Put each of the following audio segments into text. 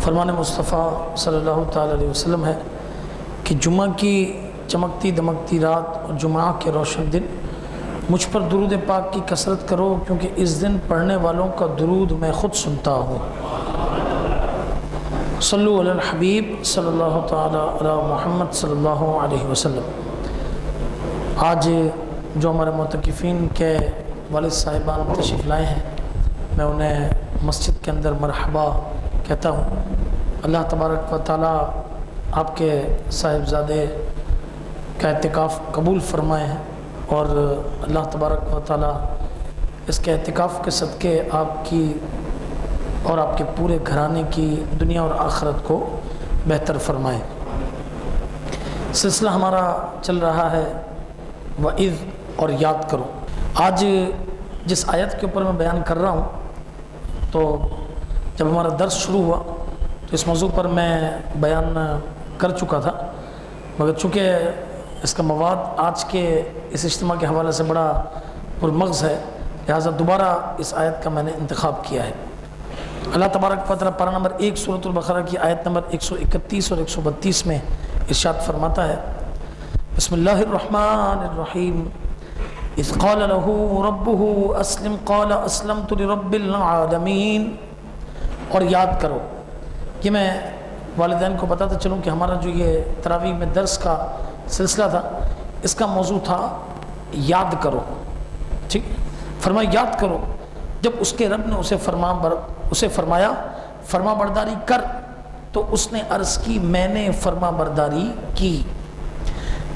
فرمان مصطفیٰ صلی اللہ تعالیٰ علیہ وسلم ہے کہ جمعہ کی چمکتی دمکتی رات اور جمعہ کے روشن دن مجھ پر درود پاک کی کثرت کرو، کیونکہ اس دن پڑھنے والوں کا درود میں خود سنتا ہوں۔ صلو علی الحبیب صلی اللہ تعالیٰ علی محمد صلی اللہ علیہ وسلم۔ آج جو ہمارے معتکفین کے والد صاحبان تشریف لائے ہیں، میں انہیں مسجد کے اندر مرحبا کہتا ہوں۔ اللہ تبارک و تعالیٰ آپ کے صاحبزادے کا اعتکاف قبول فرمائے ہیں، اور اللہ تبارک و تعالیٰ اس کے اعتکاف کے صدقے آپ کی اور آپ کے پورے گھرانے کی دنیا اور آخرت کو بہتر فرمائے۔ سلسلہ ہمارا چل رہا ہے وعظ اور یاد کرو۔ آج جس آیت کے اوپر میں بیان کر رہا ہوں، تو جب ہمارا درس شروع ہوا تو اس موضوع پر میں بیان کر چکا تھا، مگر چونکہ اس کا مواد آج کے اس اجتماع کے حوالے سے بڑا پرمغز ہے، لہٰذا دوبارہ اس آیت کا میں نے انتخاب کیا ہے۔ اللہ تبارک و تعالیٰ پارہ نمبر 1 سورۃ البقرہ کی آیت نمبر 131 اور 132 میں ارشاد فرماتا ہے، بسم اللہ الرحمن الرحیم، اذ قال له ربه اسلم قال اسلمت لرب العالمین۔ اور یاد کرو، یہ میں والدین کو بتاتا چلوں کہ ہمارا جو یہ تراویح میں درس کا سلسلہ تھا، اس کا موضوع تھا یاد کرو۔ ٹھیک، فرمایا یاد کرو۔ جب اس کے رب نے اسے فرمایا فرما برداری کر، تو اس نے عرض کی میں نے فرما برداری کی۔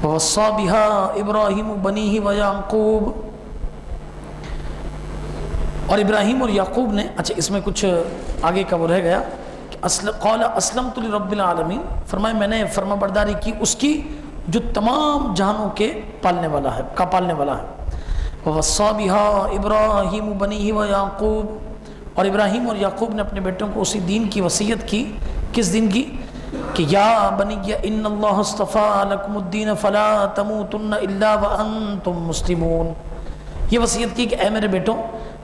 وَوَصَّى بِهَا إِبْرَاهِيمُ بَنِيهِ وَيَعْقُوبُ، اور ابراہیم اور یعقوب نے، اچھا اس میں کچھ آگے کا وہ رہ گیا کہ قال اسلمت لرب العالمین، فرمایا میں نے فرما برداری کی اس کی جو تمام جہانوں کے پالنے والا ہے، کا پالنے والا ہے۔ وَوَصَّى بِهَا إِبْرَاهِيمُ بَنِيهِ وَيَعْقُوبُ، اور ابراہیم اور یعقوب نے اپنے بیٹوں کو اسی دین کی وصیت کی۔ کس دین کی؟ کہ یا بنی ان اللہ اصطفیٰ لکم الدین فلا تموتن الا وانتم مسلمون، یہ وصیت کی کہ اے میرے بیٹوں،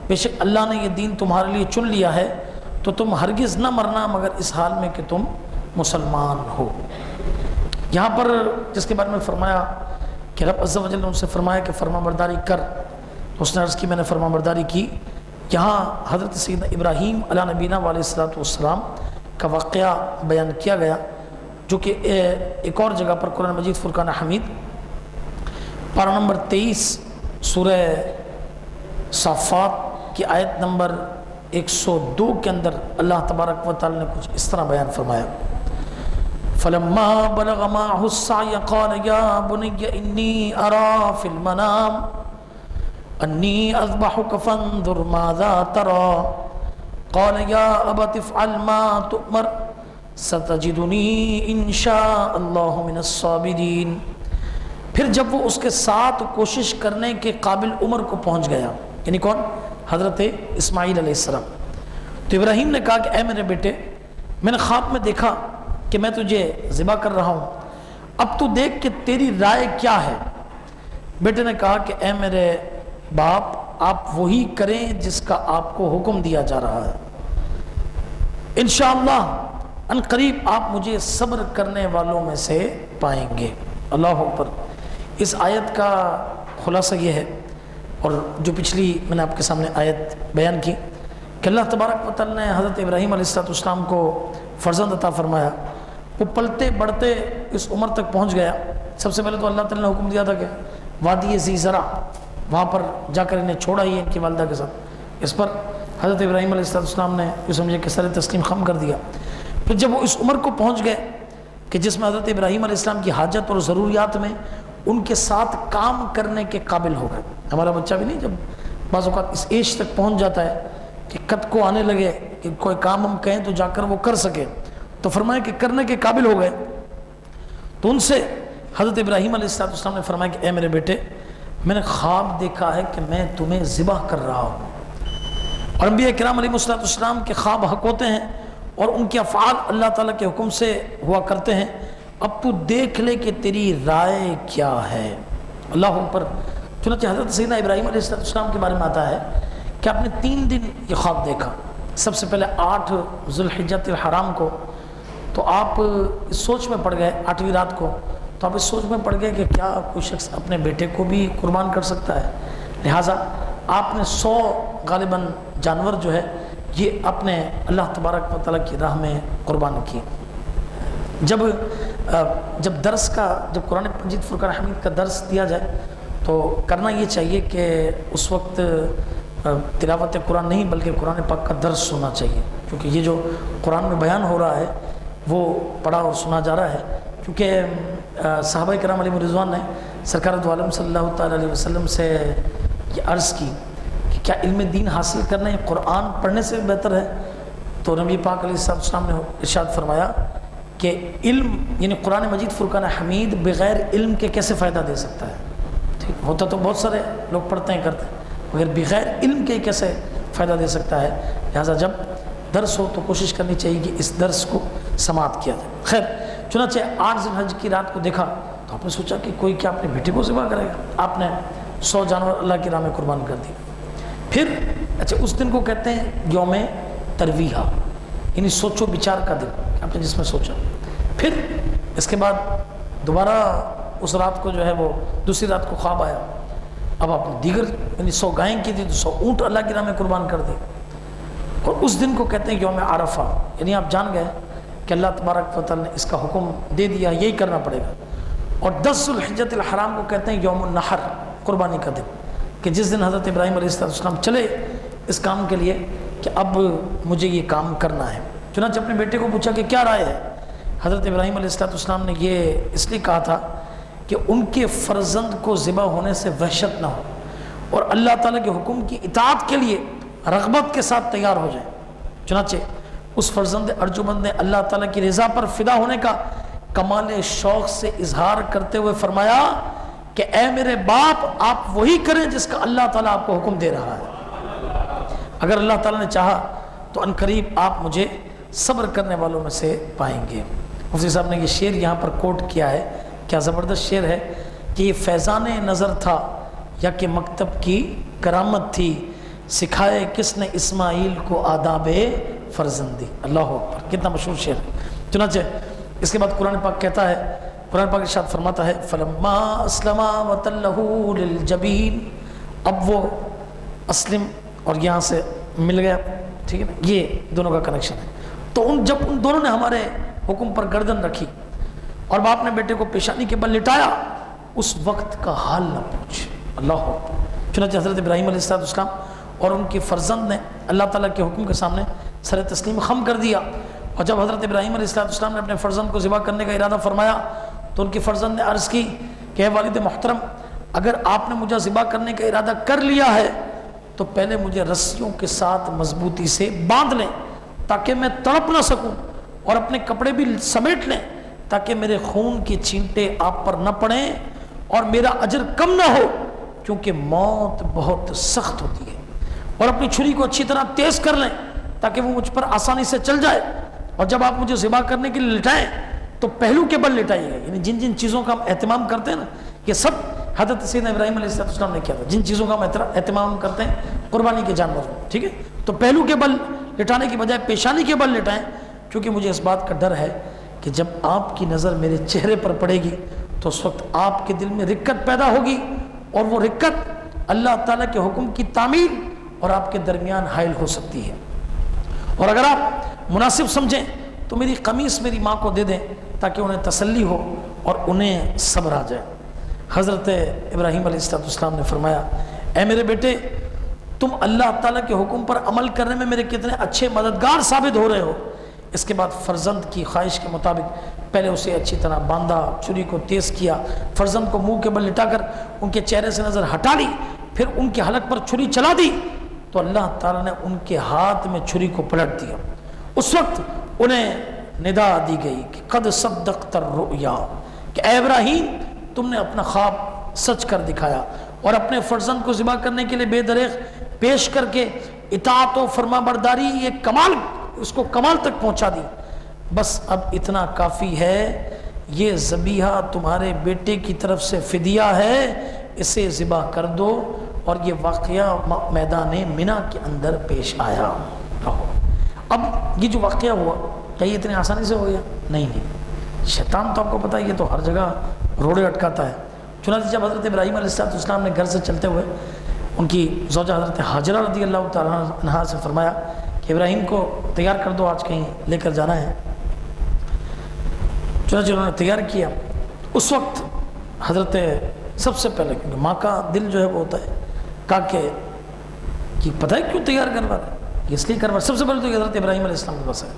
بے شک اللہ نے یہ دین تمہارے لیے چن لیا ہے، تو تم ہرگز نہ مرنا مگر اس حال میں کہ تم مسلمان ہو۔ یہاں پر جس کے بارے میں فرمایا کہ رب عز و جل نے ان سے فرمایا کہ فرما برداری کر، تو اس نے عرض کی میں نے فرما برداری کی۔ یہاں حضرت سیدنا ابراہیم علیہ نبینا علیہ الصلوۃ والسلام کا واقعہ بیان کیا گیا، جو کہ ایک اور جگہ پر قرآن مجید فرقان حمید پارہ نمبر 23 سورہ صافات کی آیت نمبر 102 کے اندر اللہ تبارک و تعالی نے کچھ اس طرح بیان فرمایا، فَلَمَّا بَلَغَ مَعَهُ السَّعْيَ قَالَ يَا بُنِيَّ إِنِّي أَرَىٰ فِي الْمَنَامِ أَنِّي أَذْبَحُكَ فَانظُرْ مَاذَا تَرَىٰ قال یا ابت افعل ما تؤمر ستجدنی ان شاء اللہ من الصابرین۔ پھر جب وہ اس کے ساتھ کوشش کرنے کے قابل عمر کو پہنچ گیا، یعنی کون؟ حضرت اسماعیل علیہ السلام، تو ابراہیم نے کہا کہ اے میرے بیٹے، میں نے خواب میں دیکھا کہ میں تجھے ذبح کر رہا ہوں، اب تو دیکھ کہ تیری رائے کیا ہے۔ بیٹے نے کہا کہ اے میرے باپ، آپ وہی کریں جس کا آپ کو حکم دیا جا رہا ہے، انشاءاللہ ان قریب آپ مجھے صبر کرنے والوں میں سے پائیں گے۔ اللہ اکبر۔ اس آیت کا خلاصہ یہ ہے، اور جو پچھلی میں نے آپ کے سامنے آیت بیان کی، کہ اللہ تبارک و تعالی نے حضرت ابراہیم علیہ السلام کو فرزند عطا فرمایا، وہ پلتے بڑھتے اس عمر تک پہنچ گیا۔ سب سے پہلے تو اللہ تعالی نے حکم دیا تھا کہ وادی ذی زرع، وہاں پر جا کر انہیں چھوڑا ہی ان کی والدہ کے ساتھ۔ اس پر حضرت ابراہیم علیہ السلام نے جو سمجھے کہ سر تسلیم خم کر دیا۔ پھر جب وہ اس عمر کو پہنچ گئے کہ جس میں حضرت ابراہیم علیہ السلام کی حاجت اور ضروریات میں ان کے ساتھ کام کرنے کے قابل ہو گئے۔ ہمارا بچہ بھی نہیں، جب بعض اوقات اس ایج تک پہنچ جاتا ہے کہ قد کو آنے لگے کہ کوئی کام ہم کہیں تو جا کر وہ کر سکے، تو فرمایا کہ کرنے کے قابل ہو گئے، تو ان سے حضرت ابراہیم علیہ السلام نے فرمایا کہ اے میرے بیٹے، میں نے خواب دیکھا ہے کہ میں تمہیں ذبح کر رہا ہوں۔ اور انبیاء کرام علیہ السلام کے خواب حق ہوتے ہیں، اور ان کے افعال اللہ تعالیٰ کے حکم سے ہوا کرتے ہیں۔ اب تو دیکھ لے کہ تیری رائے کیا ہے۔ اللہ پر چنانچہ حضرت سیدنا ابراہیم علیہ السلام کے بارے میں آتا ہے کہ آپ نے 3 دن یہ خواب دیکھا۔ سب سے پہلے 8 ذوالحجۃ الحرام کو تو آپ اس سوچ میں پڑ گئے 8ویں رات کو، تو آپ اس سوچ میں پڑ گئے کہ کیا کوئی شخص اپنے بیٹے کو بھی قربان کر سکتا ہے، لہٰذا آپ نے 100 غالباً جانور جو ہے یہ اپنے اللہ تبارک و تعالیٰ کی راہ میں قربان کیے۔ جب درس کا، جب قرآن مجید فرقان حمید کا درس دیا جائے تو کرنا یہ چاہیے کہ اس وقت تلاوت قرآن نہیں بلکہ قرآن پاک کا درس سننا چاہیے، کیونکہ یہ جو قرآن میں بیان ہو رہا ہے وہ پڑھا اور سنا جا رہا ہے، کیونکہ صحابہ کرام علیہ رضوان نے سرکار دو عالم صلی اللہ تعالیٰ علیہ وسلم سے یہ عرض کی کہ کیا علم دین حاصل کرنا ہے قرآن پڑھنے سے بہتر ہے؟ تو نبی پاک علیہ السلام نے ارشاد فرمایا کہ علم یعنی قرآن مجید فرقان حمید بغیر علم کے کیسے فائدہ دے سکتا ہے؟ ٹھیک ہوتا تو بہت سارے لوگ پڑھتے ہیں کرتے ہیں، مگر بغیر علم کے کیسے فائدہ دے سکتا ہے؟ لہٰذا جب درس ہو تو کوشش کرنی چاہیے کہ اس درس کو سماعت کیا جائے۔ خیر، چنانچہ 8 ذی الحج کی رات کو دیکھا تو آپ نے سوچا کہ کوئی کیا اپنے بیٹے کو ذبح کرے گا، آپ نے 100 جانور اللہ کی راہ میں قربان کر دی۔ پھر اچھا اس دن کو کہتے ہیں یوم ترویہ، یعنی سوچو بچار کا دن، آپ نے جس میں سوچا۔ پھر اس کے بعد دوبارہ اس رات کو جو ہے وہ دوسری رات کو خواب آیا، اب آپ نے دیگر یعنی 100 گائیں کی تھی تو 100 اونٹ اللہ کی راہ میں قربان کر دی، اور اس دن کو کہتے ہیں یوم عرفہ، یعنی آپ جان گئے کہ اللہ تبارک و تعالیٰ نے اس کا حکم دے دیا، یہی کرنا پڑے گا۔ اور 10 ذی الحجۃ الحرام کو کہتے ہیں یوم النحر، قربانی کا دن، کہ جس دن حضرت ابراہیم علیہ السلام چلے اس کام کے لیے کہ اب مجھے یہ کام کرنا ہے۔ چنانچہ اپنے بیٹے کو پوچھا کہ کیا رائے ہے؟ حضرت ابراہیم علیہ السلام نے یہ اس لیے کہا تھا کہ ان کے فرزند کو ذبح ہونے سے وحشت نہ ہو اور اللہ تعالیٰ کے حکم کی اطاعت کے لیے رغبت کے ساتھ تیار ہو جائیں۔ چنانچہ اس فرزند ارجمند نے اللہ تعالیٰ کی رضا پر فدا ہونے کا کمال شوق سے اظہار کرتے ہوئے فرمایا کہ اے میرے باپ، آپ وہی کریں جس کا اللہ تعالیٰ آپ کو حکم دے رہا ہے، اگر اللہ تعالیٰ نے چاہا تو عنقریب آپ مجھے صبر کرنے والوں میں سے پائیں گے۔ مفتی صاحب نے یہ شعر یہاں پر کوٹ کیا ہے، کیا زبردست شعر ہے کہ یہ فیضان نظر تھا یا کہ مکتب کی کرامت تھی، سکھائے کس نے اسماعیل کو آداب فرزندی۔ اللہ اکبر، کتنا مشہور شعر ہے۔ چنانچہ اس کے بعد قرآن پاک کہتا ہے، قرآن پاک ارشاد فرماتا ہے فلما اسلما وتلہ للجبین، اب وہ اسلم اور یہاں سے مل گیا، ٹھیک ہے نا، یہ دونوں کا کنیکشن ہے۔ تو جب ان دونوں نے ہمارے حکم پر گردن رکھی اور باپ نے بیٹے کو پیشانی کے بل لٹایا، اس وقت کا حال نہ پوچھ۔ اللہ اکبر۔ چنانچہ حضرت ابراہیم علیہ السلام اور ان کے فرزند نے اللہ تعالیٰ کے حکم کے سامنے سر تسلیم خم کر دیا، اور جب حضرت ابراہیم علیہ السلام نے اپنے فرزند کو ذبح کرنے کا ارادہ فرمایا تو ان کے فرزند نے عرض کی کہ اے والد محترم، اگر آپ نے مجھے ذبح کرنے کا ارادہ کر لیا ہے تو پہلے مجھے رسیوں کے ساتھ مضبوطی سے باندھ لیں تاکہ میں تڑپ نہ سکوں، اور اپنے کپڑے بھی سمیٹ لیں تاکہ میرے خون کے چھینٹے آپ پر نہ پڑیں اور میرا اجر کم نہ ہو، کیونکہ موت بہت سخت ہوتی ہے، اور اپنی چھری کو اچھی طرح تیز کر لیں تاکہ وہ مجھ پر آسانی سے چل جائے، اور جب آپ مجھے ذبح کرنے کے لیے لٹائیں تو پہلو کے بل لٹائیے گا، یعنی جن جن چیزوں کا ہم اہتمام کرتے ہیں نا، یہ سب حضرت سیدنا ابراہیم علیہ السلام نے کیا تھا، جن چیزوں کا ہم اہتمام کرتے ہیں قربانی کے جانور، ٹھیک ہے، تو پہلو کے بل لٹانے کی بجائے پیشانی کے بل لٹائیں، کیونکہ مجھے اس بات کا ڈر ہے کہ جب آپ کی نظر میرے چہرے پر پڑے گی تو اس وقت آپ کے دل میں رکت پیدا ہوگی، اور وہ رکت اللہ تعالیٰ کے حکم کی تعمیل اور آپ کے درمیان حائل ہو سکتی ہے، اور اگر آپ مناسب سمجھیں تو میری قمیص میری ماں کو دے دیں تاکہ انہیں تسلی ہو اور انہیں صبر آ جائے۔ حضرت ابراہیم علیہ السلام نے فرمایا اے میرے بیٹے، تم اللہ تعالیٰ کے حکم پر عمل کرنے میں میرے کتنے اچھے مددگار ثابت ہو رہے ہو۔ اس کے بعد فرزند کی خواہش کے مطابق پہلے اسے اچھی طرح باندھا، چھری کو تیز کیا، فرزند کو منہ کے بل لٹا کر ان کے چہرے سے نظر ہٹا لی، پھر ان کے حلق پر چھری چلا دی تو اللہ تعالیٰ نے ان کے ہاتھ میں چھری کو پلٹ دیا۔ اس وقت انہیں ندا دی گئی کہ قد صدقت الرؤیا، کہ اے ابراہیم تم نے اپنا خواب سچ کر دکھایا، اور اپنے فرزند کو ذبح کرنے کے لیے بے دریغ پیش کر کے اطاعت و فرما برداری یہ کمال، اس کو کمال تک پہنچا دی۔ بس اب اتنا کافی ہے، یہ ذبیحہ تمہارے بیٹے کی طرف سے فدیہ ہے، اسے ذبح کر دو۔ اور یہ واقعہ میدان منی کے اندر پیش آیا۔ اب یہ جو واقعہ ہوا کیا یہ اتنی آسانی سے ہو گیا؟ نہیں نہیں، شیطان تو آپ کو پتہ ہے یہ تو ہر جگہ روڑے اٹکاتا ہے۔ چنانچہ جب حضرت ابراہیم علیہ السلام نے گھر سے چلتے ہوئے ان کی زوجہ حضرت حاجرہ رضی اللہ تعالیٰ عنہا سے فرمایا کہ ابراہیم کو تیار کر دو، آج کہیں لے کر جانا ہے۔ چنانچہ انہوں نے تیار کیا۔ اس وقت حضرت سب سے پہلے، کیونکہ ماں کا دل جو ہے وہ ہوتا ہے، کہا کہ پتہ ہے کیوں تیار کروا رہے ہیں؟ اس لیے کروا، سب سے پہلے تو حضرت ابراہیم علیہ السلام کے پاس ہے،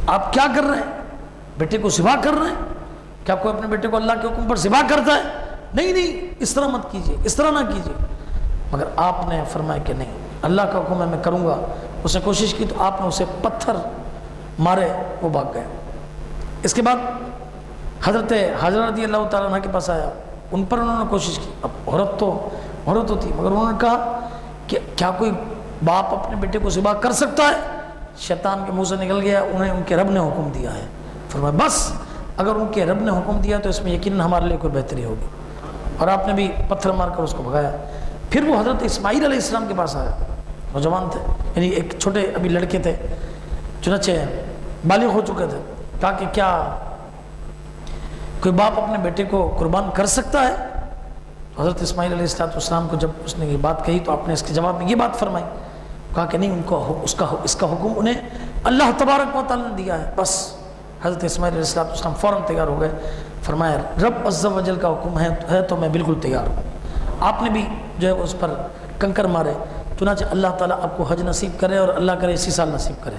آپ کیا کر رہے ہیں؟ بیٹے کو ذبح کر رہے ہیں؟ کیا کوئی اپنے بیٹے کو اللہ کے حکم پر ذبح کرتا ہے؟ نہیں نہیں، اس طرح مت کیجیے، اس طرح نہ کیجیے۔ مگر آپ نے فرمایا کہ نہیں، اللہ کا حکم ہے، میں کروں گا۔ اس نے کوشش کی تو آپ نے اسے پتھر مارے، وہ بھاگ گئے۔ اس کے بعد حضرت حاجرہ رضی اللہ تعالیٰ عنہ کے پاس آیا، ان پر انہوں نے کوشش کی۔ اب عورت تو تھی، مگر انہوں نے کہا کہ کیا کوئی باپ اپنے بیٹے کو ذبح کر سکتا ہے؟ شیطان کے منہ سے نکل گیا، انہیں ان کے رب نے حکم دیا ہے۔ فرمایا بس اگر ان کے رب نے حکم دیا تو اس میں یقیناً ہمارے لیے کوئی بہتری ہوگی، اور آپ نے بھی پتھر مار کر اس کو بھگایا۔ پھر وہ حضرت اسماعیل علیہ السلام کے پاس آیا، نوجوان تھے، یعنی ایک چھوٹے ابھی لڑکے تھے، چنانچہ بالغ ہو چکے تھے۔ کہا کہ کیا کوئی باپ اپنے بیٹے کو قربان کر سکتا ہے؟ حضرت اسماعیل علیہ السلام کو جب اس نے یہ بات کہی تو آپ نے اس کے جواب میں یہ بات فرمائی، کہا کہ نہیں، ان کو اس کا حکم انہیں اللہ تبارک و تعالیٰ نے دیا ہے۔ بس حضرت اسماعیل علیہ السلام فوراً تیار ہو گئے، فرمایا رب عز و جل کا حکم ہے تو میں بالکل تیار ہوں۔ آپ نے بھی جو ہے اس پر کنکر مارے۔ چنانچہ اللہ تعالیٰ آپ کو حج نصیب کرے، اور اللہ کرے اسی سال نصیب کرے،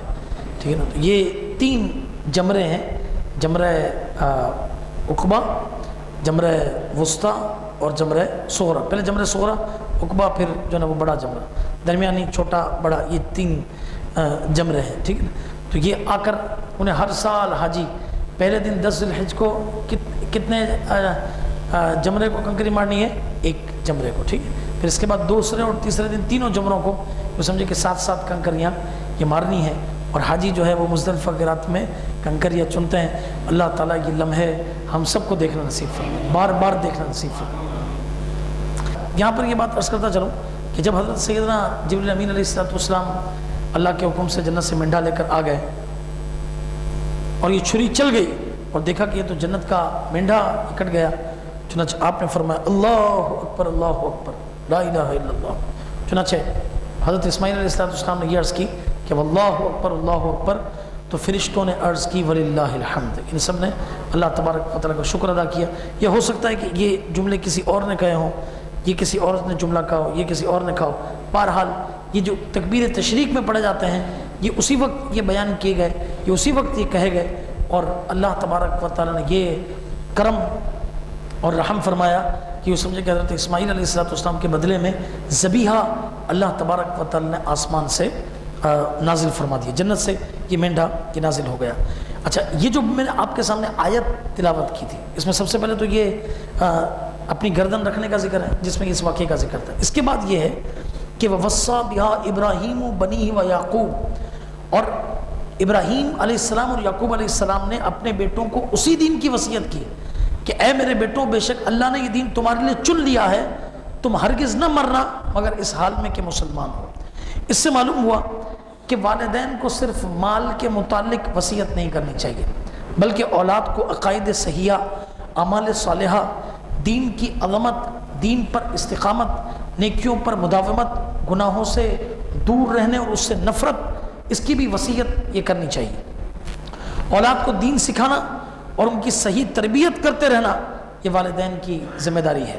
ٹھیک ہے نا۔ تو یہ 3 جمرے ہیں، جمرہ عقبہ، جمرہ وسطیٰ اور جمرہ صغریٰ۔ پہلے جمرہ صغریٰ، عقبہ، پھر جو ہے نا وہ بڑا جمرہ، درمیانی چھوٹا بڑا، یہ 3 جمرے ہیں، ٹھیک ہے نا۔ تو یہ آ کر انہیں ہر سال حاجی پہلے دن 10 ذی الحجہ کو کتنے جمرے کو کنکری مارنی ہے؟ 1 جمرے کو، ٹھیک ہے۔ پھر اس کے بعد دوسرے اور تیسرے دن تینوں جمروں کو وہ سمجھے کہ 7 کنکریاں یہ مارنی ہے، اور حاجی جو ہے وہ مزدلفہ کی رات میں کنکریاں چنتے ہیں۔ اللہ تعالیٰ یہ لمحے ہم سب کو دیکھنا نصیب فرمائے، بار بار دیکھنا نصیب فرمائے۔ یہاں پر یہ بات عرض کرتا چلوں کہ جب حضرت سیدنا جبریل امین علیہ السلام اللہ کے حکم سے جنت سے مینڈھا لے کر آ گئے، اور یہ چھری چل گئی اور دیکھا کہ یہ تو جنت کا مینڈھا کٹ گیا، چنانچہ آپ نے فرمایا اللہ اکبر اللہ اکبر لا الہ الا اللہ۔ چنانچہ حضرت اسماعیل علیہ السلام نے یہ عرض کی کہ اللہ اکبر، تو فرشتوں نے عرض کی وللہ الحمد، ان سب نے اللہ تبارک و تعالیٰ کا شکر ادا کیا۔ یہ ہو سکتا ہے کہ یہ جملے کسی اور نے کہے ہوں، یہ کسی اور نے جملہ کہا ہو، یہ کسی اور نے کہا ہو، بہرحال یہ جو تکبیر تشریق میں پڑھے جاتے ہیں یہ اسی وقت یہ بیان کیے گئے، یہ اسی وقت یہ کہے گئے، اور اللہ تبارک و تعالیٰ نے یہ کرم اور رحم فرمایا کہ وہ سمجھے کہ حضرت اسماعیل علیہ السلام کے بدلے میں ذبیحہ اللہ تبارک و تعالیٰ نے آسمان سے نازل فرما دیا، جنت سے یہ مینڈھا یہ نازل ہو گیا۔ اچھا، یہ جو میں نے آپ کے سامنے آیت تلاوت کی تھی، اس میں سب سے پہلے تو یہ اپنی گردن رکھنے کا ذکر ہے، جس میں اس واقعے کا ذکر تھا۔ اس کے بعد یہ ہے کہ وَوَصَّى بِهَا إِبْرَاهِيمُ بَنِيهِ وَيَعْقُوبُ، اور ابراہیم علیہ السلام اور یعقوب علیہ السلام نے اپنے بیٹوں کو اسی دین کی وصیت کی کہ اے میرے بیٹوں، بے شک اللہ نے یہ دین تمہارے لیے چن لیا ہے، تم ہرگز نہ مرنا مگر اس حال میں کہ مسلمان ہو۔ اس سے معلوم ہوا کہ والدین کو صرف مال کے متعلق وصیت نہیں کرنی چاہیے، بلکہ اولاد کو عقائد صحیحہ، اعمال صالحہ، دین کی عظمت، دین پر استقامت، نیکیوں پر مداومت، گناہوں سے دور رہنے اور اس سے نفرت، اس کی بھی وصیت یہ کرنی چاہیے۔ اولاد کو دین سکھانا اور ان کی صحیح تربیت کرتے رہنا یہ والدین کی ذمہ داری ہے۔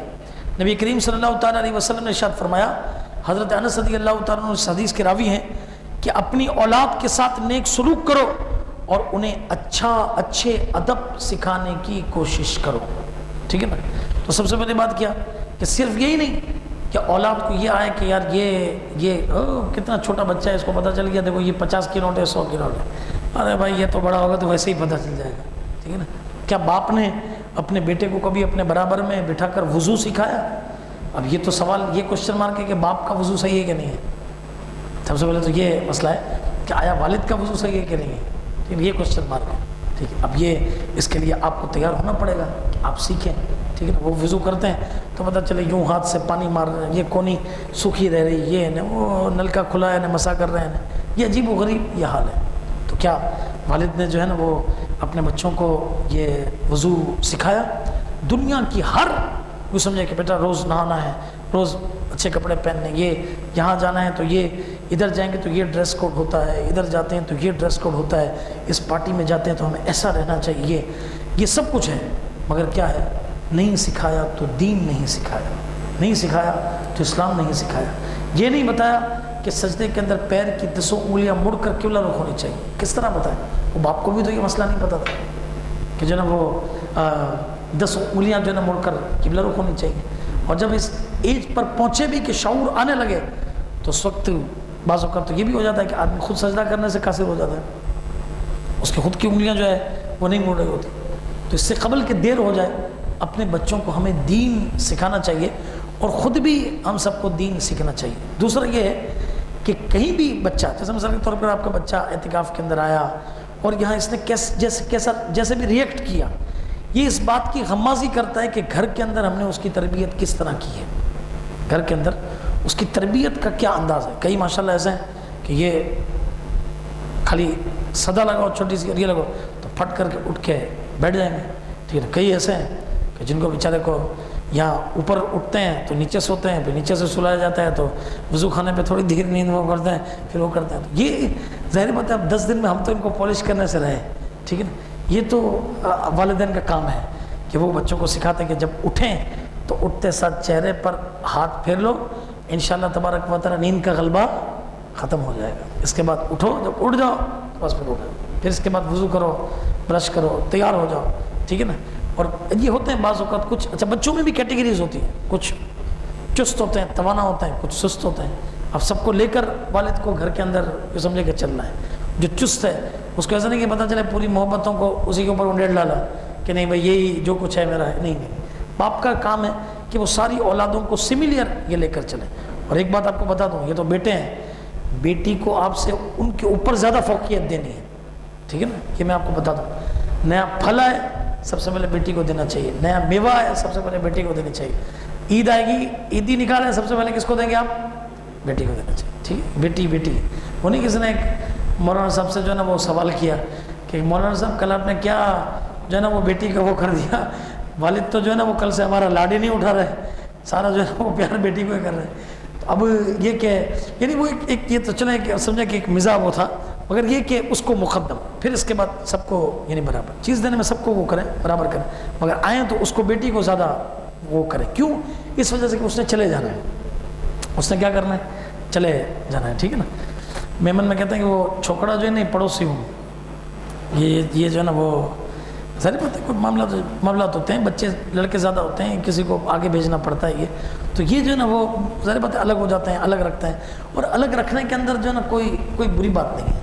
نبی کریم صلی اللہ تعالیٰ علیہ وسلم نے ارشاد فرمایا، حضرت انس رضی اللہ تعالیٰ عنہ اس حدیث کے راوی ہیں، کہ اپنی اولاد کے ساتھ نیک سلوک کرو اور انہیں اچھے ادب سکھانے کی کوشش کرو، ٹھیک ہے نا۔ تو سب سے پہلے بات کیا کہ صرف یہی نہیں کہ اولاد کو یہ آئے کہ یار یہ کتنا چھوٹا بچہ ہے، اس کو پتہ چل گیا دیکھو یہ 50 کی نوٹ ہے، 100 کی نوٹ ہے، ارے بھائی یہ تو بڑا ہوگا تو ویسے ہی پتہ چل جائے گا، ٹھیک ہے نا۔ کیا باپ نے اپنے بیٹے کو کبھی اپنے برابر میں بٹھا کر وضو سکھایا؟ اب یہ تو سوال، یہ کوشچن مارک ہے کہ باپ کا وضو صحیح ہے کہ نہیں ہے۔ سب سے پہلے تو یہ مسئلہ ہے کہ آیا والد کا وضو صحیح ہے کہ نہیں ہے، ٹھیک ہے، یہ کوشچن مارک ہے، ٹھیک ہے۔ اب یہ اس کے لیے آپ کو تیار ہونا پڑے گا کہ آپ سیکھیں، ٹھیک ہے نا۔ وہ وضو کرتے ہیں تو پتہ چلے یوں ہاتھ سے پانی مار رہے ہیں، یہ کونی سوکھی رہ رہی، یہ ہے وہ نلکا کھلا ہے، مسا کر رہے ہیں، یہ عجیب و غریب یہ حال ہے۔ تو کیا والد نے جو ہے نا وہ اپنے بچوں کو یہ وضو سکھایا. دنیا کی ہر وہ سمجھے کہ بیٹا روز نہانا ہے, روز اچھے کپڑے پہننے, یہ یہاں جانا ہے تو یہ, ادھر جائیں گے تو یہ ڈریس کوڈ ہوتا ہے, ادھر جاتے ہیں تو یہ ڈریس کوڈ ہوتا ہے, اس پارٹی میں جاتے ہیں تو ہمیں ایسا رہنا چاہیے. یہ سب کچھ ہے, مگر کیا ہے, نہیں سکھایا تو دین نہیں سکھایا, نہیں سکھایا تو اسلام نہیں سکھایا. یہ نہیں بتایا کہ سجدے کے اندر پیر کی 10 انگلیاں مڑ کر قبلہ رخ ہونی چاہیے. کس طرح بتائیں؟ وہ باپ کو بھی تو یہ مسئلہ نہیں پتا تھا کہ جو ہے نا وہ 10 انگلیاں جو ہے نا مڑ کر قبلہ رخ ہونی چاہیے. اور جب اس ایج پر پہنچے بھی کہ شعور آنے لگے تو اس وقت بعض اوقات تو یہ بھی ہو جاتا ہے کہ آدمی خود سجدہ کرنے سے قاصر ہو جاتا ہے, اس کی خود کی انگلیاں جو ہے وہ نہیں مڑ رہی ہوتی. تو اس سے قبل کہ دیر ہو جائے, اپنے بچوں کو ہمیں دین سکھانا چاہیے اور خود بھی ہم سب کو دین سیکھنا چاہیے. دوسرا یہ ہے کہ کہیں بھی بچہ, جیسے مثال کے طور پر آپ کا بچہ اعتکاف کے اندر آیا اور یہاں اس نے جیسے بھی ریئیکٹ کیا, یہ اس بات کی غمازی کرتا ہے کہ گھر کے اندر ہم نے اس کی تربیت کس طرح کی ہے, گھر کے اندر اس کی تربیت کا کیا انداز ہے. کئی ماشاءاللہ ایسے ہیں کہ یہ خالی صدا لگاؤ چھوٹی سی یہ لگاؤ تو پھٹ کر کے اٹھ کے بیٹھ جائیں گے, ٹھیک ہے. کئی ایسے ہیں کہ جن کو بیچارے کو یہاں اوپر اٹھتے ہیں تو نیچے سوتے ہیں, پھر نیچے سے سلایا جاتا ہے تو وضو خانے پہ تھوڑی دیر نیند وہ کرتے ہیں, پھر وہ کرتے ہیں. یہ ظاہر بات ہے اب 10 دن میں ہم تو ان کو پالش کرنے سے رہے, ٹھیک ہے نا. یہ تو والدین کا کام ہے کہ وہ بچوں کو سکھاتے ہیں کہ جب اٹھیں تو اٹھتے ساتھ چہرے پر ہاتھ پھیر لو, انشاءاللہ تبارک و تعالی نیند کا غلبہ ختم ہو جائے گا. اس کے بعد اٹھو, جب اٹھ جاؤ بس پھر اٹھو, پھر اس کے بعد وضو کرو, برش کرو, تیار ہو جاؤ, ٹھیک ہے نا. اور یہ ہوتے ہیں بعض اوقات کچھ, اچھا بچوں میں بھی کیٹیگریز ہوتی ہیں, کچھ چست ہوتے ہیں, توانا ہوتے ہیں, کچھ سست ہوتے ہیں. اب سب کو لے کر والد کو گھر کے اندر یہ سمجھے کہ چلنا ہے. جو چست ہے اس کو ایسا نہیں کہ پتہ چلے پوری محبتوں کو اسی کے اوپر انڈیل ڈالا کہ نہیں بھائی یہی جو کچھ ہے میرا ہے. نہیں نہیں, باپ کا کام ہے کہ وہ ساری اولادوں کو سملیئر یہ لے کر چلیں. اور ایک بات آپ کو بتا دوں, یہ تو بیٹے ہیں, بیٹی کو آپ سے ان کے اوپر زیادہ فوقیت دینی ہے, ٹھیک ہے نا. یہ میں آپ کو بتا دوں, نیا پھل ہے سب سے پہلے بیٹی کو دینا چاہیے, نیا میوہ ہے سب سے پہلے بیٹی کو دینی چاہیے. عید آئے گی, عیدی نکالیں, سب سے پہلے کس کو دیں گے آپ؟ بیٹی کو دینا چاہیے, ٹھیک ہے. بیٹی بیٹی. وہ نہیں کسی نے ایک مولانا صاحب سے جو ہے نا وہ سوال کیا کہ مولانا صاحب کل آپ نے کیا جو ہے نا وہ بیٹی کا وہ کر دیا, والد تو جو ہے نا وہ کل سے ہمارا لاڈ ہی نہیں اٹھا رہے, سارا جو ہے نا وہ پیار بیٹی کو ہی کر رہے ہیں. تو اب یہ کہ یعنی وہ ایک یہ تو چلیں کہ سمجھیں کہ ایک مزاح وہ تھا, مگر یہ کہ اس کو مقدم, پھر اس کے بعد سب کو یعنی برابر چیز دینے میں سب کو وہ کریں, برابر کریں, مگر آئیں تو اس کو بیٹی کو زیادہ وہ کریں. کیوں؟ اس وجہ سے کہ اس نے چلے جانا ہے, اس نے کیا کرنا ہے, چلے جانا ہے, ٹھیک ہے نا. میمن میں کہتے ہیں کہ وہ چھوکڑا جو ہے نا پڑوسی ہوں, یہ جو ہے نا وہ ظاہر بات ہے کوئی معاملات ہوتے ہیں, بچے لڑکے زیادہ ہوتے ہیں, کسی کو آگے بھیجنا پڑتا ہے, یہ تو یہ جو ہے نا وہ ظاہر بات ہے الگ ہو جاتے ہیں, الگ رکھتے ہیں. اور الگ رکھنے کے اندر جو ہے نا کوئی بری بات نہیں ہے,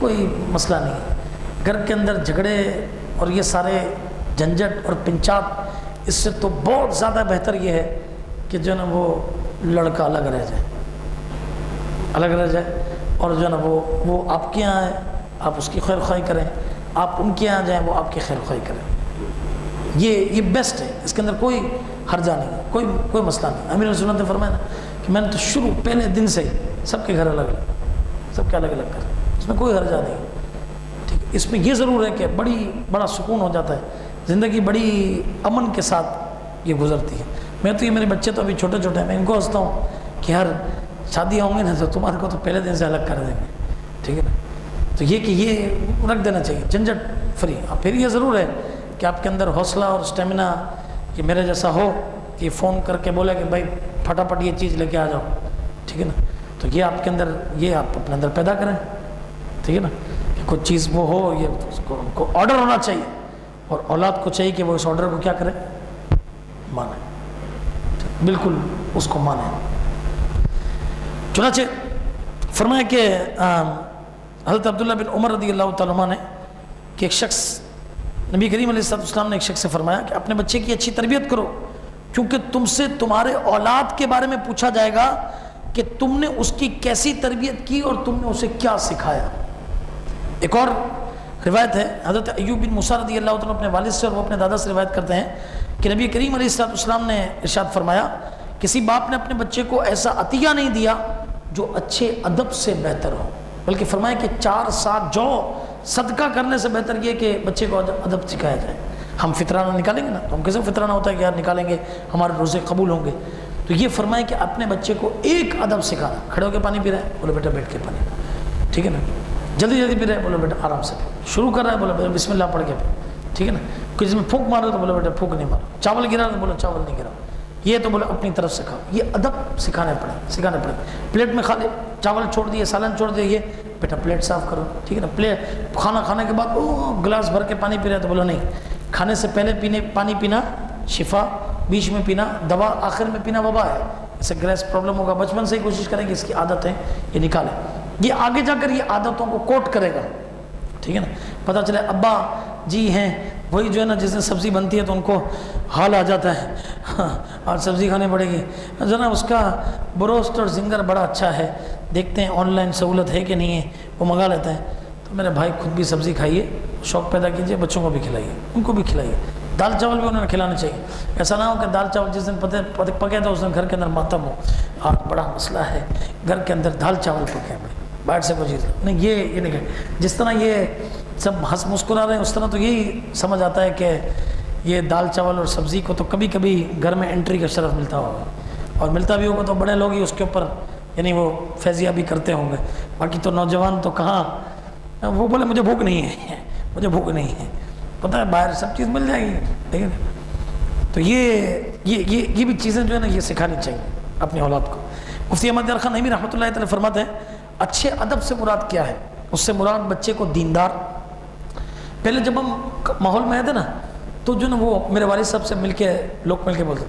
کوئی مسئلہ نہیں ہے. گھر کے اندر جھگڑے اور یہ سارے جھنجھٹ اور پنچات, اس سے تو بہت زیادہ بہتر یہ ہے کہ جو ہے نا وہ لڑکا الگ رہ جائے, الگ رہ جائے, اور جو ہے نا وہ آپ کے یہاں ہے, آپ اس کی خیر خواہی کریں, آپ ان کے یہاں جائیں, وہ آپ کی خیر خواہی کریں. یہ بیسٹ ہے, اس کے اندر کوئی حرجہ نہیں, کوئی مسئلہ نہیں. امیر سنت نے فرمایا نا کہ میں نے تو شروع پہلے دن سے سب کے گھر الگ الگ, سب کے الگ الگ کر, اس میں کوئی حرجہ نہیں, ٹھیک ہے. اس میں یہ ضرور ہے کہ بڑا سکون ہو جاتا ہے, زندگی بڑی امن کے ساتھ یہ گزرتی ہے. میں تو یہ میرے بچے تو ابھی چھوٹے چھوٹے ہیں, میں ان کو ہنستا ہوں کہ یار شادی ہوں گی نا تو تمہارے کو تو پہلے دن سے الگ کر دیں گے, ٹھیک ہے نا. تو یہ کہ یہ رکھ دینا چاہیے جھنجھٹ فری. پھر یہ ضرور ہے کہ آپ کے اندر حوصلہ اور اسٹیمنا کہ میرے جیسا ہو کہ فون کر کے بولے کہ بھائی پھٹافٹ یہ چیز لے کے آ جاؤ, ٹھیک ہے نا. تو یہ آپ کے اندر یہ آپ اپنے اندر پیدا کریں, ٹھیک ہے نا, کہ کوئی چیز وہ ہو, یہ اس کو آرڈر ہونا چاہیے, اور اولاد کو چاہیے کہ وہ اس آرڈر کو کیا کرے, مانے, بالکل اس کو مانے. چنانچہ فرمایا کہ حضرت عبداللہ بن عمر رضی اللہ تعالیٰ عنہ نے کہ ایک شخص, نبی کریم علیہ السلام نے ایک شخص سے فرمایا کہ اپنے بچے کی اچھی تربیت کرو, کیونکہ تم سے تمہارے اولاد کے بارے میں پوچھا جائے گا کہ تم نے اس کی کیسی تربیت کی اور تم نے اسے کیا سکھایا. ایک اور روایت ہے, حضرت ایوب بن موسیٰ رضی اللہ عنہ اپنے والد سے اور وہ اپنے دادا سے روایت کرتے ہیں کہ نبی کریم علیہ السلام نے ارشاد فرمایا, کسی باپ نے اپنے بچے کو ایسا عطیہ نہیں دیا جو اچھے ادب سے بہتر ہو, بلکہ فرمایا کہ 4 سا جو صدقہ کرنے سے بہتر یہ کہ بچے کو ادب سکھایا جائے. ہم فطرانہ نکالیں گے نا تو ہم کیسے فطرانہ ہوتا ہے کہ یار نکالیں گے ہمارے روزے قبول ہوں گے. تو یہ فرمائے کہ اپنے بچے کو ایک ادب سکھانا. کھڑے ہو کے پانی پی رہا ہے, بولے بیٹا بیٹھ کے پانی, ٹھیک ہے نا. جلدی جلدی پی رہا ہے, بولے بیٹا آرام سے. شروع کر رہا ہے, بولے بیٹا بسم اللہ پڑھ کے پی, ٹھیک ہے نا. کسی میں پھونک مار رہا تو بولے بیٹا پھونک نہیں مارو. چاول گرا تو بولے چاول نہیں گرا. یہ تو بولے اپنی طرف سکھاؤ. یہ ادب سکھانے پڑے. پلیٹ میں کھا لے, چاول چھوڑ دیے, سالن چھوڑ دیے, یہ بیٹا پلیٹ صاف کرو, ٹھیک ہے نا. پلیٹ کھانا کھانے کے بعد گلاس بھر کے پانی پی رہا ہے تو بولو نہیں, کھانے سے پہلے پانی پینا شفا, بیچ میں پینا دوا, آخر میں پینا وبا ہے. اسے گیس پرابلم ہوگا. بچپن سے ہی کوشش کریں کہ اس کی عادت ہے یہ نکالیں. یہ آگے جا کر یہ عادتوں کو کوٹ کرے گا, ٹھیک ہے نا. پتہ چلے ابا جی ہیں وہی جو ہے نا جس دن سبزی بنتی ہے تو ان کو حال آ جاتا ہے, اور سبزی کھانی پڑے گی جناب, اس کا بروسٹ اور زنگر بڑا اچھا ہے, دیکھتے ہیں آن لائن سہولت ہے کہ نہیں ہے, وہ منگا لیتا ہے. تو میرے بھائی خود بھی سبزی کھائیے, شوق پیدا کیجیے, بچوں کو بھی کھلائیے, ان کو بھی کھلائیے. دال چاول بھی انہوں نے کھلانا چاہیے. ایسا نہ ہو کہ دال چاول جس دن پکے تو اس دن گھر کے اندر ماتم ہو. آج بڑا مسئلہ ہے گھر کے اندر دال چاول پکے ہیں, باہر سے کوئی چیز نہیں. یہ نہیں, جس طرح یہ سب ہنس مسکرا رہے ہیں اس طرح تو یہی سمجھ آتا ہے کہ یہ دال چاول اور سبزی کو تو کبھی کبھی گھر میں انٹری کا شرف ملتا ہوگا, اور ملتا بھی ہوگا تو بڑے لوگ ہی اس کے اوپر یعنی وہ فیضیہ بھی کرتے ہوں گے. باقی تو نوجوان تو کہاں, وہ بولے مجھے بھوک نہیں ہے, مجھے بھوک نہیں ہے. پتہ ہے باہر سب چیز مل جائے گی, ٹھیک ہے. تو یہ بھی چیزیں جو ہے نا یہ سکھانی چاہیے اپنی اولاد کو. مفتی احمد یار خان نعیمی رحمۃ اللہ تعالی فرماتے ہیں اچھے ادب سے مراد کیا ہے. اس سے مراد بچے کو دیندار. پہلے جب ہم ماحول میں آئے تھے نا تو جو نا وہ میرے والد صاحب سے لوگ مل کے بولتے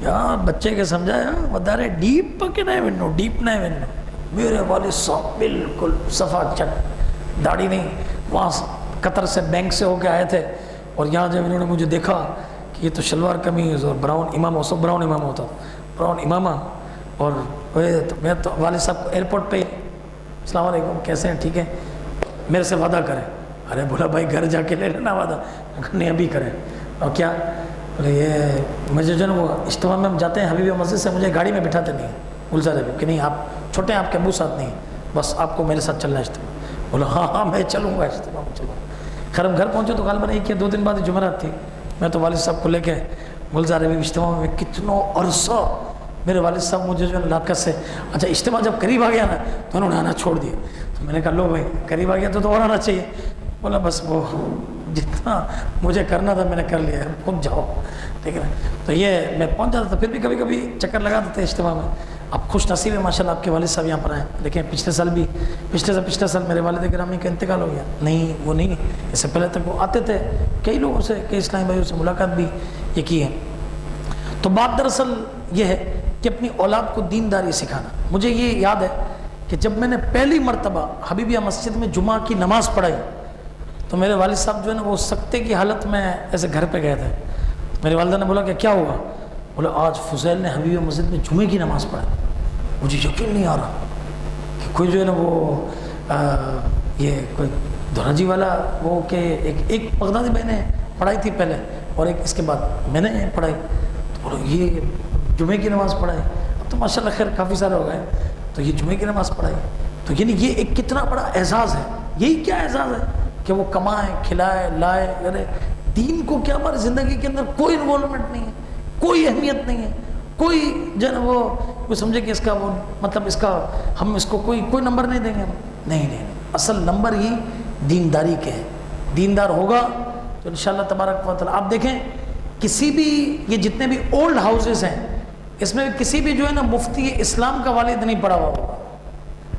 یار بچے کے سمجھایا ودارے ڈیپ پکے نہیں ونو, ڈیپ نہیں ونو. میرے والد صاحب بالکل صفا چٹ, داڑھی نہیں, وہاں قطر سے بینک سے ہو کے آئے تھے, اور یہاں جب انہوں نے مجھے دیکھا کہ یہ تو شلوار قمیض اور براؤن امامہ, سب براؤن امامہ ہوتا, براؤن امامہ, اور میں تو والد صاحب کو ایئرپورٹ پہ السلام علیکم کیسے ہیں, ٹھیک ہے, میرے سے وعدہ کریں. ارے بولا بھائی گھر جا کے لے لینا وعدہ, نہیں ابھی کریں. اور کیا بولے یہ مجھے جو ہے نا وہ اجتماع میں ہم جاتے ہیں حبیبیہ مسجد سے, مجھے گاڑی میں بٹھاتے نہیں ہیں گلزار بھی کہ نہیں آپ چھوٹے ہیں, آپ کے ابو ساتھ نہیں ہیں, بس آپ کو میرے ساتھ چلنا ہے اجتماع. بولا ہاں میں چلوں گا اجتماع میں, چلوں. خیر ہم گھر پہنچے تو غالباً ایک یا 2 دن بعد جمعرات تھی. میں تو والد صاحب کو لے کے گلزار بھی اجتماع میں کتنا عرصہ میرے والد صاحب مجھے جو ہے لاکت سے, اچھا اجتماع جب قریب آ گیا نا تو انہوں نے آنا چھوڑ دیا. تو میں نے کہا لو بھائی قریب آ گیا تو اور آنا چاہیے. بولا بس وہ جتنا مجھے کرنا تھا میں نے کر لیا ہے, خود جاؤ, ٹھیک ہے نا. تو یہ میں پہنچ جاتا تھا, پھر بھی کبھی کبھی چکر لگا دیتے اجتماع میں. اب خوش نصیب ہے ماشاء اللہ آپ کے والد صاحب یہاں پر آئے. لیکن پچھلے سال میرے والد گرامی کا انتقال ہو گیا. نہیں وہ نہیں, اس سے پہلے تک وہ آتے تھے, کئی لوگوں سے, کئی اسلامی بھائیوں سے ملاقات بھی یہ کی ہے. تو بات دراصل یہ ہے کہ اپنی اولاد کو دینداری سکھانا. مجھے یہ یاد ہے کہ جب میں نے پہلی مرتبہ حبیبیہ مسجد میں جمعہ کی نماز پڑھائی تو میرے والد صاحب جو ہے نا وہ سکتے کی حالت میں ایسے گھر پہ گئے تھے. میرے والدہ نے بولا کہ کیا ہوا؟ بولا آج فضیل نے حبیبیہ مسجد میں جمعے کی نماز پڑھائی. مجھے یقین نہیں آ رہا کہ کوئی جو ہے نا وہ یہ کوئی دھراجی والا وہ کہ ایک بغدادی بہن نے پڑھائی تھی پہلے اور ایک اس کے بعد میں نے پڑھائی. تو بولو یہ جمعے کی نماز پڑھائی. اب تو ماشاء اللہ خیر کافی سارے ہو گئے, تو یہ جمعے کی نماز پڑھائی. تو یعنی یہ ایک کتنا بڑا اعزاز ہے. یہی کیا اعزاز ہے کہ وہ کمائے, کھلائے, لائے. ارے دین کو کیا ہماری زندگی کے اندر کوئی انوالومنٹ نہیں ہے, کوئی اہمیت نہیں ہے, کوئی جو ہے نا وہ سمجھے کہ اس کا وہ مطلب اس کا ہم اس کو کوئی نمبر نہیں دیں گے. نہیں, اصل نمبر ہی دینداری کے ہے. دیندار ہوگا تو انشاءاللہ تبارک و تعالی. آپ دیکھیں کسی بھی یہ جتنے بھی اولڈ ہاؤسز ہیں اس میں کسی بھی جو ہے نا مفتی اسلام کا والد نہیں پڑھا ہوا ہوگا,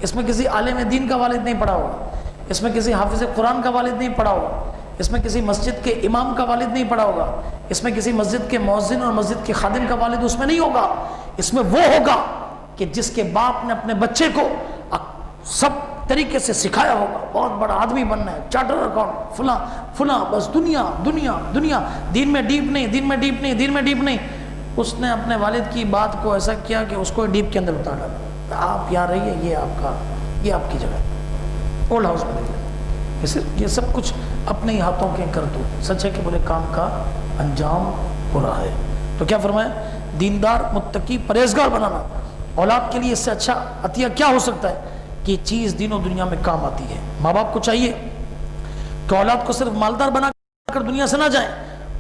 اس میں کسی عالم دین کا والد نہیں پڑھا ہوگا, اس میں کسی حافظ قرآن کا والد نہیں پڑھا ہوگا, اس میں کسی مسجد کے امام کا والد نہیں پڑھا ہوگا, اس میں کسی مسجد کے مؤذن اور مسجد کے خادم کا والد اس میں نہیں ہوگا. اس میں وہ ہوگا کہ جس کے باپ نے اپنے بچے کو سب طریقے سے سکھایا ہوگا, بہت بڑا آدمی بننا ہے, چارٹر اکاؤنٹ فلاں, بس دنیا دنیا دنیا, دین میں ڈیپ نہیں, دین میں ڈیپ نہیں, دین میں ڈیپ نہیں. اس نے اپنے والد کی بات کو ایسا کیا کہ اس کو ڈیپ کے اندر اتار ڈالا. آپ یہاں رہیے, یہ آپ کی جگہ اولڈ ہاؤس میں رہیے. یہ سب کچھ اپنے ہی ہاتھوں کے کرتوت. سچ ہے کہ بولے کام کا انجام ہو رہا ہے. تو کیا فرمایا؟ دیندار, متقی, پرہیزگار بنانا. اولاد کے لیے اس سے اچھا عطیہ کیا ہو سکتا ہے کہ یہ چیز دین و دنیا میں کام آتی ہے. ماں باپ کو چاہیے کہ اولاد کو صرف مالدار بنا کر دنیا سے نہ جائیں،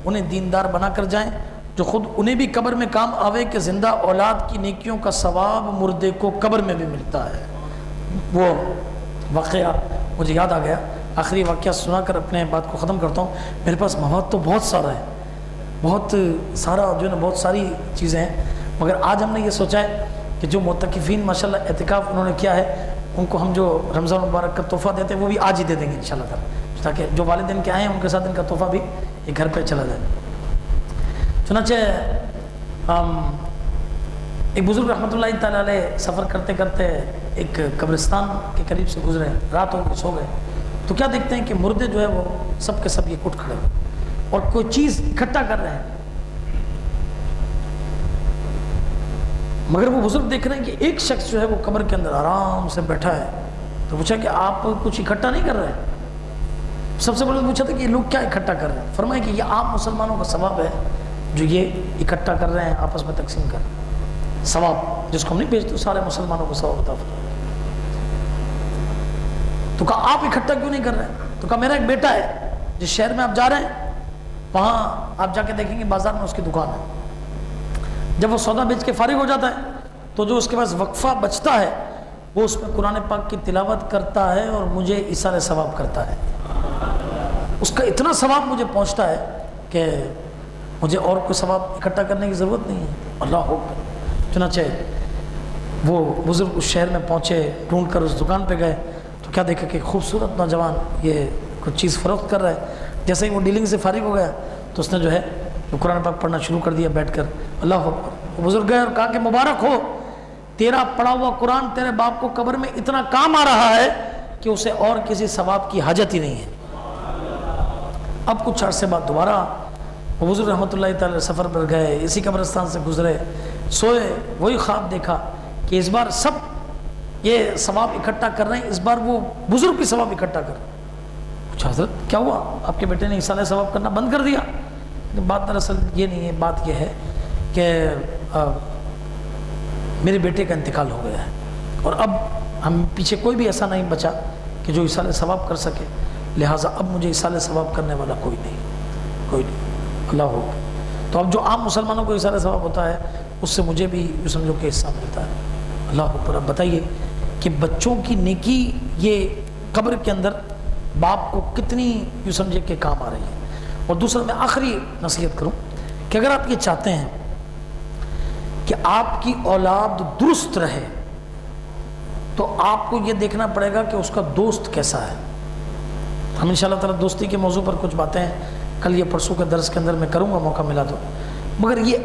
انہیں دیندار بنا کر جائیں، جو خود انہیں بھی قبر میں کام آوے، کہ زندہ اولاد کی نیکیوں کا ثواب مردے کو قبر میں بھی ملتا ہے۔ وہ واقعہ مجھے یاد آ گیا، آخری واقعہ سنا کر اپنے بات کو ختم کرتا ہوں۔ میرے پاس مواد تو بہت سارا ہے، بہت سارا جو ہے نا، بہت ساری چیزیں ہیں، مگر آج ہم نے یہ سوچا ہے کہ جو معتکفین ماشاءاللہ اعتکاف انہوں نے کیا ہے، ان کو ہم جو رمضان مبارک کا تحفہ دیتے ہیں وہ بھی آج ہی دے دیں گے انشاءاللہ تعالی، تاکہ جو والدین کے آئے ہیں ان کے ساتھ ان کا تحفہ بھی یہ گھر پہ چلا جائے۔ چنانچہ ایک بزرگ رحمۃ اللہ تعالیٰ علیہ سفر کرتے کرتے ایک قبرستان کے قریب سے گزرے، رات ہو گئی، سو گئے، تو کیا دیکھتے ہیں کہ مردے جو ہے وہ سب کے سب یہ اٹھ کھڑے ہوئے اور کوئی چیز اکٹھا کر رہے ہیں، مگر وہ بزرگ دیکھ رہے ہیں کہ ایک شخص جو ہے وہ قبر کے اندر آرام سے بیٹھا ہے۔ تو پوچھا کہ آپ کچھ اکٹھا نہیں کر رہے؟ سب سے پہلے پوچھا تھا کہ یہ لوگ کیا اکٹھا کر رہے ہیں؟ فرمایا کہ یہ عام مسلمانوں کا ثواب ہے جو یہ اکٹھا کر رہے ہیں، آپس میں تقسیم کر رہے ہیں، ثواب جس کو ہم نہیں بھیجتے، سارے مسلمانوں کو ثواب عطا فرمائے۔ تو کہا آپ اکٹھا کیوں نہیں کر رہے ہیں؟ تو کہا میرا ایک بیٹا ہے، جس شہر میں آپ جا رہے ہیں وہاں آپ جا کے دیکھیں گے بازار میں اس کی دکان ہے، جب وہ سودا بیچ کے فارغ ہو جاتا ہے تو جو اس کے پاس وقفہ بچتا ہے وہ اس میں قرآن پاک کی تلاوت کرتا ہے اور مجھے ایصال ثواب کرتا ہے۔ اس کا اتنا ثواب مجھے پہنچتا ہے کہ مجھے اور کوئی ثواب اکٹھا کرنے کی ضرورت نہیں ہے۔ اللہ اکبر۔ چنانچہ وہ بزرگ اس شہر میں پہنچے، ڈھونڈ کر اس دکان پہ گئے تو کیا دیکھا کہ خوبصورت نوجوان یہ کچھ چیز فروخت کر رہا ہے۔ جیسے ہی وہ ڈیلنگ سے فارغ ہو گیا تو اس نے جو ہے وہ قرآن پاک پڑھنا شروع کر دیا بیٹھ کر۔ اللہ اکبر۔ وہ بزرگ گئے اور کہا کہ مبارک ہو، تیرا پڑھا ہوا قرآن تیرے باپ کو قبر میں اتنا کام آ رہا ہے کہ اسے اور کسی ثواب کی حاجت ہی نہیں ہے۔ اب کچھ عرصے بعد دوبارہ وہ بزرگ رحمۃ اللہ تعالی سفر پر گئے، اسی قبرستان سے گزرے، سوئے، وہی خواب دیکھا کہ اس بار سب یہ ثواب اکٹھا کر رہے ہیں، اس بار وہ بزرگ بھی ثواب اکٹھا کر رہے ہیں۔ اچھا حضرت کیا ہوا؟ آپ کے بیٹے نے ایصال ثواب کرنا بند کر دیا؟ بات دراصل یہ نہیں ہے، بات یہ ہے کہ میرے بیٹے کا انتقال ہو گیا ہے اور اب ہم پیچھے کوئی بھی ایسا نہیں بچا کہ جو ایصال ثواب کر سکے، لہٰذا اب مجھے ایصال ثواب کرنے والا کوئی نہیں۔ اللہ ہو، تو اب جو عام مسلمانوں کو ایصال ثواب ہوتا ہے اس سے مجھے بھی یوں سمجھو کہ حصہ ملتا ہے۔ اللہ اکبر۔ اب بتائیے کہ بچوں کی نیکی یہ قبر کے اندر باپ کو کتنی یوں سمجھے کہ کام آ رہی ہے۔ اور دوسرا میں آخری نصیحت کروں کہ اگر آپ یہ چاہتے ہیں کہ آپ کی اولاد درست رہے تو آپ کو یہ دیکھنا پڑے گا کہ اس کا دوست کیسا ہے۔ ہم انشاءاللہ تعالیٰ دوستی کے موضوع پر کچھ باتیں کل یا پرسوں کے درس کے اندر میں کروں گا، موقع ملا تو، مگر یہ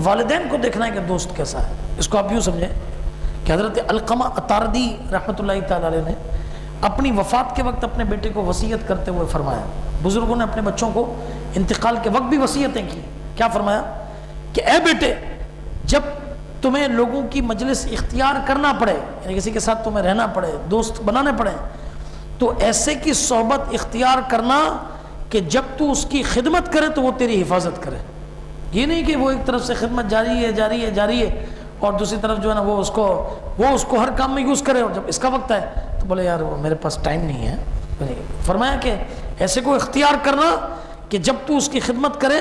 والدین کو دیکھنا ہے کہ دوست کیسا ہے۔ اس کو آپ یوں سمجھیں کہ حضرت علقمہ اطاردی رحمۃ اللہ تعالی علیہ نے اپنی وفات کے وقت اپنے بیٹے کو وصیت کرتے ہوئے فرمایا، بزرگوں نے اپنے بچوں کو انتقال کے وقت بھی وصیتیں کی، کیا فرمایا کہ اے بیٹے، جب تمہیں لوگوں کی مجلس اختیار کرنا پڑے، یعنی کسی کے ساتھ تمہیں رہنا پڑے، دوست بنانے پڑے، تو ایسے کی صحبت اختیار کرنا کہ جب تو اس کی خدمت کرے تو وہ تیری حفاظت کرے۔ یہ نہیں کہ وہ ایک طرف سے خدمت جاری ہے اور دوسری طرف جو ہے نا وہ اس کو ہر کام میں یوز کرے، اور جب اس کا وقت ہے تو بولے یار وہ میرے پاس ٹائم نہیں ہے۔ فرمایا کہ ایسے کو اختیار کرنا کہ جب تو اس کی خدمت کرے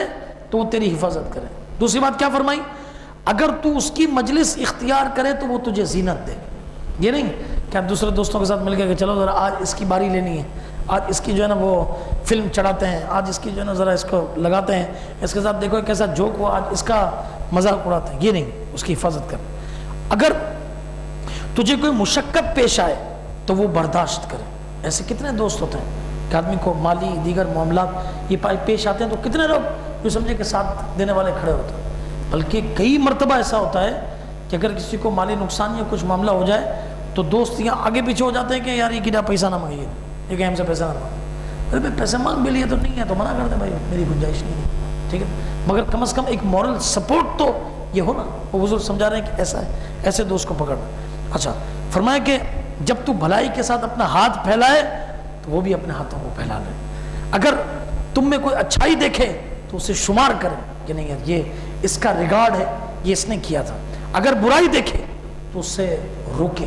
تو وہ تیری حفاظت کرے۔ دوسری بات کیا فرمائی؟ اگر تو اس کی مجلس اختیار کرے تو وہ تجھے زینت دے۔ یہ نہیں کہ آپ دوسرے دوستوں کے ساتھ مل کے کہ چلو ذرا آج اس کی باری لینی ہے، آج اس کی جو ہے نا وہ فلم چڑھاتے ہیں، آج اس کی جو ہے نا ذرا اس کو لگاتے ہیں، اس کے ساتھ دیکھو کیسا جوک ہوا، آج اس کا مذاق اڑاتے ہیں۔ یہ نہیں، اس کی حفاظت کر۔ اگر تجھے کوئی مشقت پیش آئے تو وہ برداشت کرے۔ ایسے کتنے دوست ہوتے ہیں کہ آدمی کو مالی دیگر معاملات یہ پیش آتے ہیں تو کتنے لوگ جو سمجھے کہ ساتھ دینے والے کھڑے ہوتے ہیں، بلکہ کئی مرتبہ ایسا ہوتا ہے کہ اگر کسی کو مالی نقصان یا کچھ معاملہ ہو جائے تو دوست یہاں آگے پیچھے ہو جاتے ہیں کہ یار یہ کیا پیسہ نہ مانگیے، یہ کہ ہم سے پیسہ نہ مانگے۔ ارے پیسے مانگ بھی لیے تو نہیں ہے تو منع کر دے بھائی، میری گنجائش نہیں ہے، ٹھیک ہے، مگر کم از کم ایک مورل سپورٹ تو یہ ہو نا۔ وہ بزرگ سمجھا رہے ہیں کہ ایسا ہے، ایسے دوست کو پکڑنا۔ اچھا فرمایا کہ جب تو بھلائی کے ساتھ اپنا ہاتھ پھیلائے تو وہ بھی اپنے ہاتھوں کو پھیلا لے۔ اگر تم میں کوئی اچھائی دیکھے تو اسے شمار کرے کہ نہیں یار یہ اس کا ریگارڈ ہے، یہ اس نے کیا تھا۔ اگر برائی دیکھے تو اس سے روکے،